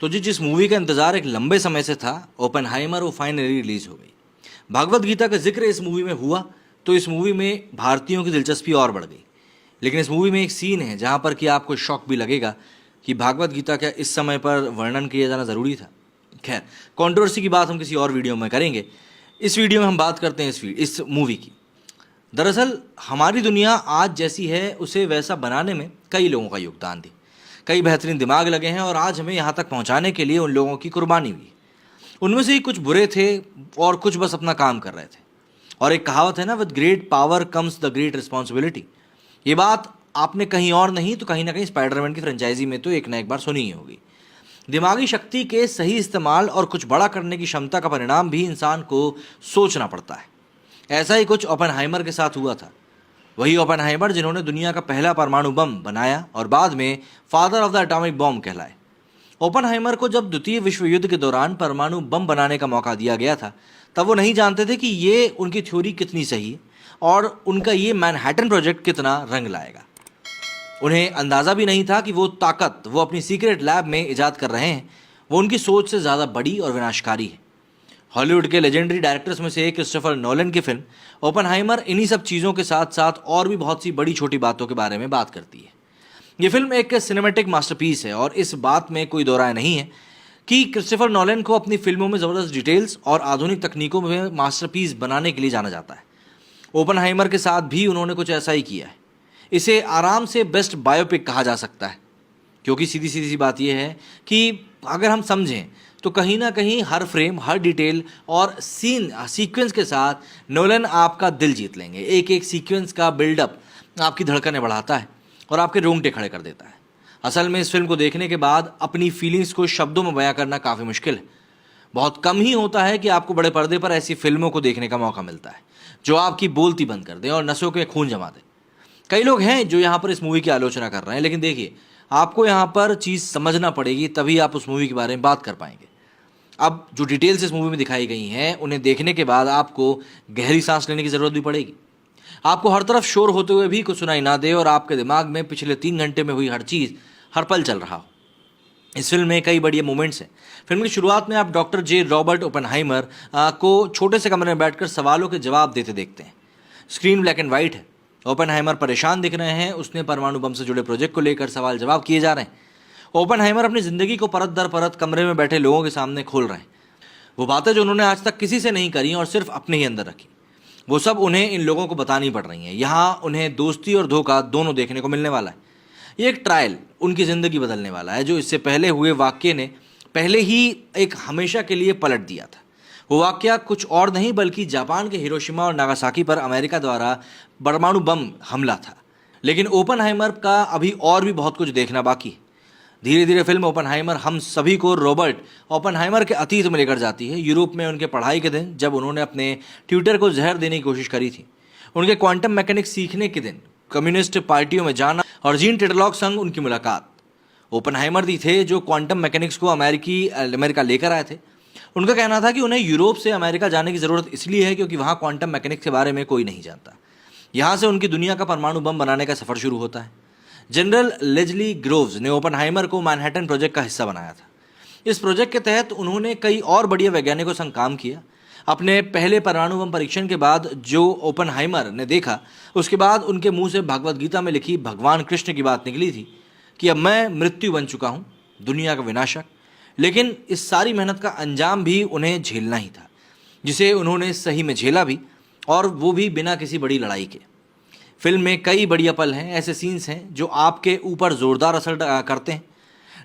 तो जिस मूवी का इंतजार एक लंबे समय से था, ओपेनहाइमर, वो फाइनली रिलीज हो गई। भागवत गीता का जिक्र इस मूवी में हुआ तो इस मूवी में भारतीयों की दिलचस्पी और बढ़ गई। लेकिन इस मूवी में एक सीन है जहां पर कि आपको शॉक भी लगेगा कि भागवत गीता क्या इस समय पर वर्णन किया जाना ज़रूरी था। खैर, कंट्रोवर्सी की बात हम किसी और वीडियो में करेंगे। इस वीडियो में हम बात करते हैं इस मूवी की। दरअसल हमारी दुनिया आज जैसी है उसे वैसा बनाने में कई लोगों का योगदान थी। कई बेहतरीन दिमाग लगे हैं और आज हमें यहाँ तक पहुँचाने के लिए उन लोगों की कुर्बानी हुई। उनमें से ही कुछ बुरे थे और कुछ बस अपना काम कर रहे थे। और एक कहावत है ना, with great power comes the great responsibility. ये बात आपने कहीं और नहीं तो कहीं ना कहीं स्पाइडरमैन की फ्रेंचाइजी में तो एक ना एक बार सुनी ही होगी। दिमागी शक्ति के सही इस्तेमाल और कुछ बड़ा करने की क्षमता का परिणाम भी इंसान को सोचना पड़ता है। ऐसा ही कुछ ओपेनहाइमर के साथ हुआ था। वही ओपेनहाइमर जिन्होंने दुनिया का पहला परमाणु बम बनाया और बाद में father of the atomic bomb कहलाए। ओपेनहाइमर को जब द्वितीय विश्व युद्ध के दौरान परमाणु बम बनाने का मौका दिया गया था, तब वो नहीं जानते थे कि ये उनकी थ्योरी कितनी सही है और उनका ये मैनहट्टन प्रोजेक्ट कितना रंग लाएगा। उन्हें अंदाज़ा भी नहीं था कि वो ताकत वो अपनी सीक्रेट लैब में इजाद कर रहे हैं, वो उनकी सोच से ज़्यादा बड़ी और विनाशकारी है। हॉलीवुड के लेजेंडरी डायरेक्टर्स में से एक क्रिस्टोफर नोलन की फिल्म ओपेनहाइमर इन्हीं सब चीज़ों के साथ साथ और भी बहुत सी बड़ी छोटी बातों के बारे में बात करती है। ये फिल्म एक सिनेमैटिक मास्टरपीस है और इस बात में कोई दो राय नहीं है कि क्रिस्टोफर नोलन को अपनी फिल्मों में ज़बरदस्त डिटेल्स और आधुनिक तकनीकों में मास्टरपीस बनाने के लिए जाना जाता है। ओपेनहाइमर के साथ भी उन्होंने कुछ ऐसा ही किया है। इसे आराम से बेस्ट बायोपिक कहा जा सकता है, क्योंकि सीधी सीधी सी बात यह है कि अगर हम समझें तो कहीं ना कहीं हर फ्रेम, हर डिटेल और सीक्वेंस के साथ नोलन आपका दिल जीत लेंगे। एक एक सीक्वेंस का बिल्डअप आपकी धड़कनें बढ़ाता है और आपके रोंगटे खड़े कर देता है। असल में इस फिल्म को देखने के बाद अपनी फीलिंग्स को शब्दों में बयां करना काफ़ी मुश्किल है। बहुत कम ही होता है कि आपको बड़े पर्दे पर ऐसी फिल्मों को देखने का मौका मिलता है जो आपकी बोलती बंद कर दें और नसों के खून जमा दें। कई लोग हैं जो यहाँ पर इस मूवी की आलोचना कर रहे हैं, लेकिन देखिए, आपको यहाँ पर चीज़ समझना पड़ेगी, तभी आप उस मूवी के बारे में बात कर पाएंगे। अब जो डिटेल्स इस मूवी में दिखाई गई हैं, उन्हें देखने के बाद आपको गहरी सांस लेने की ज़रूरत भी पड़ेगी। आपको हर तरफ शोर होते हुए भी कुछ सुनाई ना दे और आपके दिमाग में पिछले 3 घंटे में हुई हर चीज़ हर पल चल रहा हो। इस फिल्म में कई बढ़िया मोमेंट्स हैं। फिल्म की शुरुआत में आप डॉक्टर जे रॉबर्ट ओपेनहाइमर को छोटे से कमरे में बैठकर सवालों के जवाब देते देखते हैं। स्क्रीन ब्लैक एंड वाइट है। ओपेनहाइमर परेशान दिख रहे हैं, उसने परमाणु बम से जुड़े प्रोजेक्ट को लेकर सवाल जवाब किए जा रहे हैं। ओपेनहाइमर अपनी ज़िंदगी को परत दर परत कमरे में बैठे लोगों के सामने खोल रहे हैं। वो बातें जो उन्होंने आज तक किसी से नहीं करी और सिर्फ अपने ही अंदर रखी, वो सब उन्हें इन लोगों को बतानी पड़ रही हैं। यहाँ उन्हें दोस्ती और धोखा दोनों देखने को मिलने वाला है। ये एक ट्रायल उनकी ज़िंदगी बदलने वाला है, जो इससे पहले हुए वाक्य ने पहले ही एक हमेशा के लिए पलट दिया था। वो वाक़या कुछ और नहीं बल्कि जापान के हिरोशिमा और नागासाकी पर अमेरिका द्वारा परमाणु बम हमला था। लेकिन ओपेनहाइमर का अभी और भी बहुत कुछ देखना बाकी है। धीरे धीरे फिल्म ओपेनहाइमर हम सभी को रॉबर्ट ओपेनहाइमर के अतीत में लेकर जाती है। यूरोप में उनके पढ़ाई के दिन, जब उन्होंने अपने ट्यूटर को जहर देने की कोशिश करी थी। उनके क्वांटम मैकेनिक्स सीखने के दिन, कम्युनिस्ट पार्टियों में जाना और जीन टेडलॉक संग उनकी मुलाकात। ओपेनहाइमर ही थे जो क्वांटम मैकेनिक्स को अमेरिका लेकर आए थे। उनका कहना था कि उन्हें यूरोप से अमेरिका जाने की ज़रूरत इसलिए है क्योंकि वहाँ क्वांटम मैकेनिक्स के बारे में कोई नहीं जानता। यहाँ से उनकी दुनिया का परमाणु बम बनाने का सफ़र शुरू होता है। जनरल लेजली ग्रोव्स ने ओपेनहाइमर को मैनहट्टन प्रोजेक्ट का हिस्सा बनाया था। इस प्रोजेक्ट के तहत उन्होंने कई और बढ़िया वैज्ञानिकों संग काम किया। अपने पहले परमाणु बम परीक्षण के बाद जो ओपेनहाइमर ने देखा, उसके बाद उनके मुंह से भगवत गीता में लिखी भगवान कृष्ण की बात निकली थी कि अब मैं मृत्यु बन चुका हूँ, दुनिया का विनाशक। लेकिन इस सारी मेहनत का अंजाम भी उन्हें झेलना ही था, जिसे उन्होंने सही में झेला भी, और वो भी बिना किसी बड़ी लड़ाई के। फिल्म में कई बढ़िया पल हैं, ऐसे सीन्स हैं जो आपके ऊपर ज़ोरदार असर करते हैं।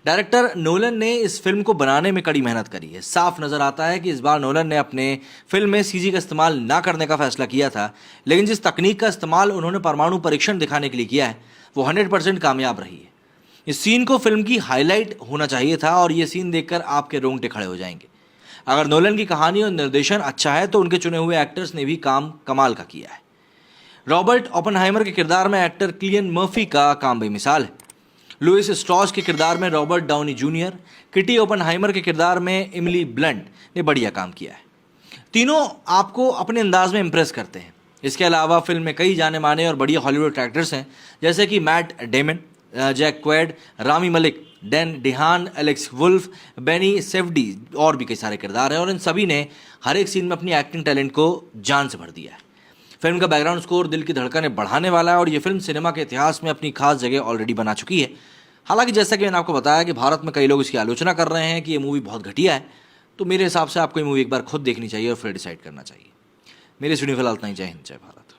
डायरेक्टर नोलन ने इस फिल्म को बनाने में कड़ी मेहनत करी है। साफ नज़र आता है कि इस बार नोलन ने अपने फिल्म में सीजी का इस्तेमाल ना करने का फैसला किया था, लेकिन जिस तकनीक का इस्तेमाल उन्होंने परमाणु परीक्षण दिखाने के लिए किया है, वो 100% कामयाब रही है। इस सीन को फिल्म की हाईलाइट होना चाहिए था और ये सीन देखकर आपके रोंगटे खड़े हो जाएंगे। अगर नोलन की कहानी और निर्देशन अच्छा है तो उनके चुने हुए एक्टर्स ने भी काम कमाल का किया है। रॉबर्ट ओपेनहाइमर के किरदार में एक्टर किलियन मर्फी का काम बेमिसाल है। लुइस स्ट्रॉस के किरदार में Robert Downey junior, kitty Oppenheimer के किरदार में एमिली ब्लंट ने बढ़िया काम किया है। तीनों आपको अपने अंदाज में इम्प्रेस करते हैं। इसके अलावा फिल्म में कई जाने माने और बढ़िया हॉलीवुड एक्टर्स हैं, जैसे कि Matt Damon, Jack Quaid, Rami Malek Dan DeHaan, Alex Wolff, Benny Safdie और भी कई सारे किरदार हैं और इन सभी ने हर एक सीन में अपनी एक्टिंग टैलेंट को जान से भर दिया है। फिल्म का बैकग्राउंड स्कोर दिल की धड़कनें बढ़ाने वाला है और ये फिल्म सिनेमा के इतिहास में अपनी खास जगह ऑलरेडी बना चुकी है। हालांकि जैसा कि मैंने आपको बताया कि भारत में कई लोग इसकी आलोचना कर रहे हैं कि ये मूवी बहुत घटिया है, तो मेरे हिसाब से आपको ये मूवी एक बार खुद देखनी चाहिए और फिर डिसाइड करना चाहिए। मेरे इस वीडियो में फिलहाल इतना ही। जय हिंद, जय भारत।